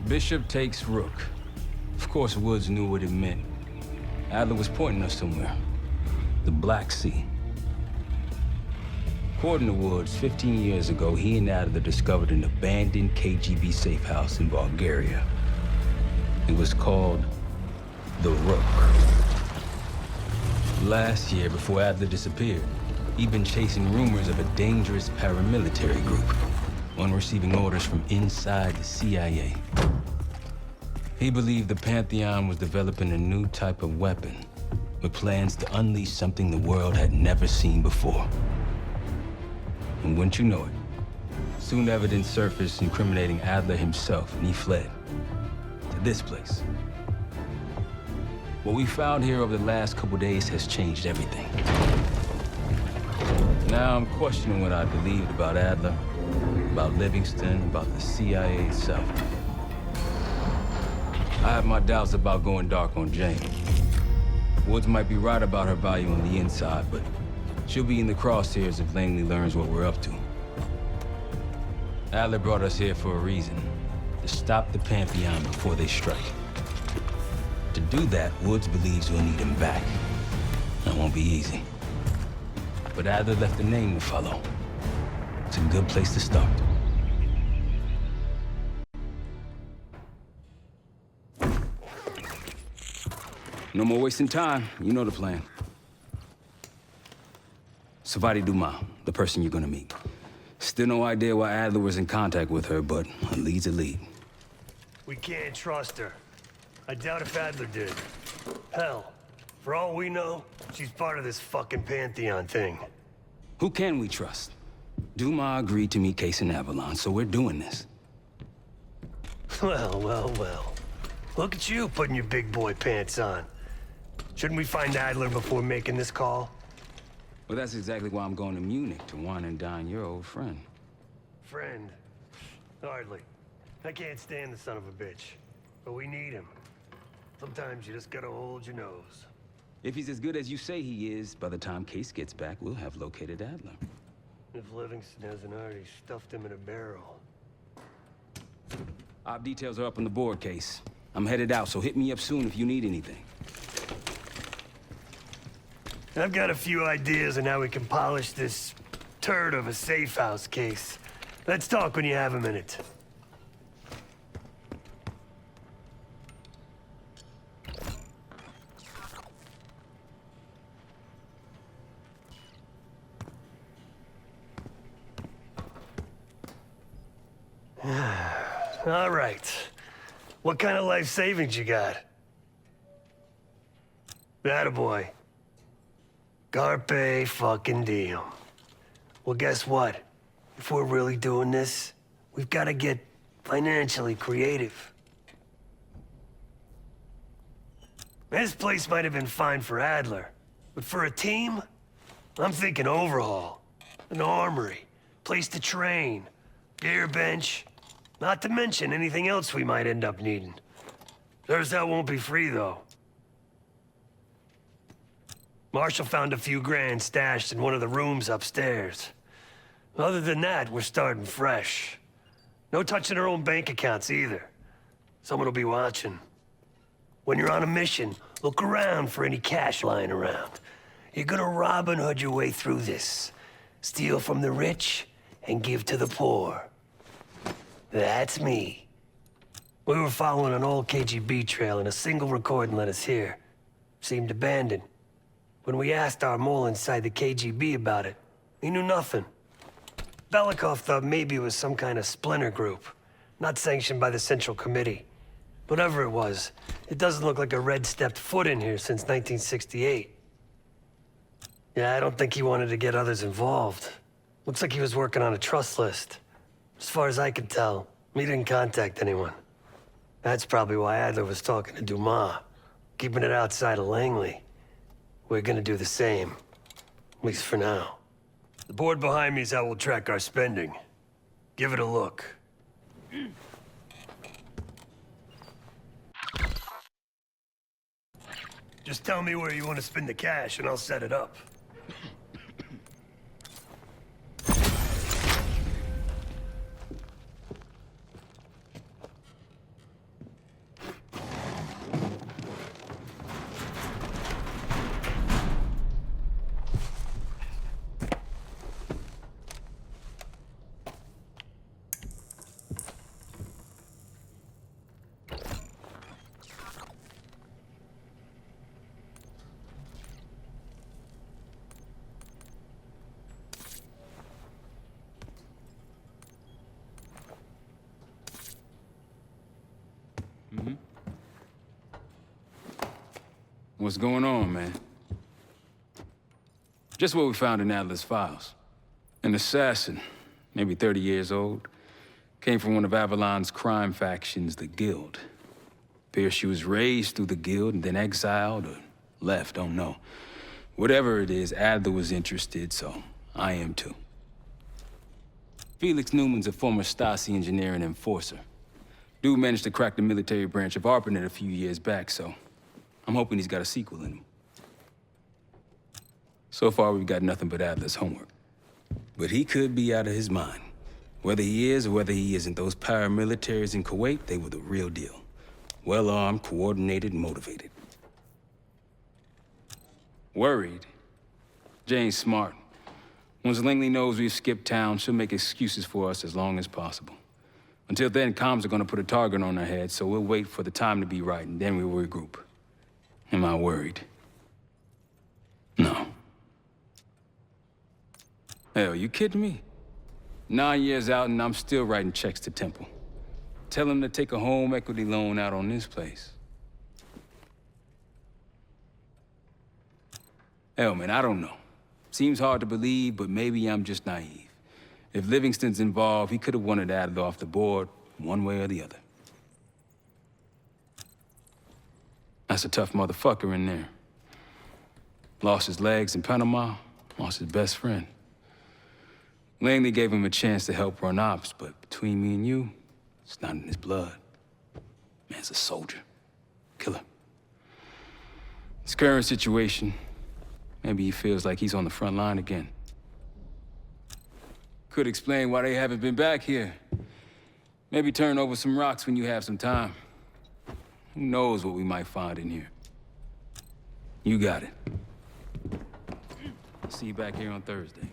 Bishop takes Rook. Of course, Woods knew what it meant. Adler was pointing us somewhere. The Black Sea. According to Woods, 15 years ago, he and Adler discovered an abandoned KGB safe house in Bulgaria. It was called the Rook. Last year, before Adler disappeared, he'd been chasing rumors of a dangerous paramilitary group, one receiving orders from inside the CIA. He believed the Pantheon was developing a new type of weapon, with plans to unleash something the world had never seen before. And wouldn't you know it, soon evidence surfaced incriminating Adler himself, and he fled to this place. What we found here over the last couple days has changed everything. Now I'm questioning what I believed about Adler, about Livingston, about the CIA itself. I have my doubts about going dark on Jane. Woods might be right about her value on the inside, but she'll be in the crosshairs if Langley learns what we're up to. Adler brought us here for a reason, to stop the Pantheon before they strike. To do that, Woods believes we'll need him back. That won't be easy. But Adler left a name to follow. It's a good place to start. No more wasting time. You know the plan. Savati Dumas, the person you're gonna meet. Still no idea why Adler was in contact with her, but a lead's a lead. We can't trust her. I doubt if Adler did. Hell, for all we know, she's part of this fucking Pantheon thing. Who can we trust? Dumas agreed to meet Case in Avalon, so we're doing this. Well, well, well. Look at you putting your big boy pants on. Shouldn't we find Adler before making this call? Well, that's exactly why I'm going to Munich to wine and dine your old friend. Friend? Hardly. I can't stand the son of a bitch. But we need him. Sometimes you just gotta hold your nose. If he's as good as you say he is, by the time Case gets back, we'll have located Adler. If Livingston hasn't already stuffed him in a barrel. Our details are up on the board, Case. I'm headed out, so hit me up soon if you need anything. I've got a few ideas on how we can polish this turd of a Safehouse case. Let's talk when you have a minute. All right. What kind of life savings you got? Attaboy. Carpe fucking diem. Well, guess what? If we're really doing this, we've got to get financially creative. This place might have been fine for Adler, but for a team, I'm thinking overhaul. An armory, place to train, gear bench, not to mention anything else we might end up needing. There's that won't be free, though. Marshall found a few grand stashed in one of the rooms upstairs. Other than that, we're starting fresh. No touching our own bank accounts either. Someone will be watching. When you're on a mission, look around for any cash lying around. You're gonna Robin Hood your way through this. Steal from the rich and give to the poor. That's me. We were following an old KGB trail and a single recording led us here. Seemed abandoned. When we asked our mole inside the KGB about it, he knew nothing. Belikov thought maybe it was some kind of splinter group, not sanctioned by the Central Committee. Whatever it was, it doesn't look like a red stepped foot in here since 1968. Yeah, I don't think he wanted to get others involved. Looks like he was working on a trust list. As far as I could tell, he didn't contact anyone. That's probably why Adler was talking to Dumas, keeping it outside of Langley. We're gonna do the same, at least for now. The board behind me is how we'll track our spending. Give it a look. Just tell me where you want to spend the cash and I'll set it up. What's going on, man? Just what we found in Adler's files. An assassin, maybe 30 years old, came from one of Avalon's crime factions, the Guild. Appears she was raised through the Guild and then exiled or left, don't know. Whatever it is, Adler was interested, so I am too. Felix Newman's a former Stasi engineer and enforcer. Dude managed to crack the military branch of ARPANET a few years back, so I'm hoping he's got a sequel in him. So far, we've got nothing but Adler's homework. But he could be out of his mind. Whether he is or whether he isn't, those paramilitaries in Kuwait, they were the real deal. Well-armed, coordinated, and motivated. Worried? Jane's smart. Once Langley knows we've skipped town, she'll make excuses for us as long as possible. Until then, comms are gonna put a target on our heads, so we'll wait for the time to be right, and then we'll regroup. Am I worried? No. Hell, you kidding me? 9 years out and I'm still writing checks to Temple. Tell him to take a home equity loan out on this place. Hell, man, I don't know. Seems hard to believe, but maybe I'm just naive. If Livingston's involved, he could have wanted Adler off the board, one way or the other. That's a tough motherfucker in there. Lost his legs in Panama, lost his best friend. Langley gave him a chance to help run ops, but between me and you, it's not in his blood. Man's a soldier. Killer. His current situation, maybe he feels like he's on the front line again. Could explain why they haven't been back here. Maybe turn over some rocks when you have some time. Who knows what we might find in here? You got it. See you back here on Thursday.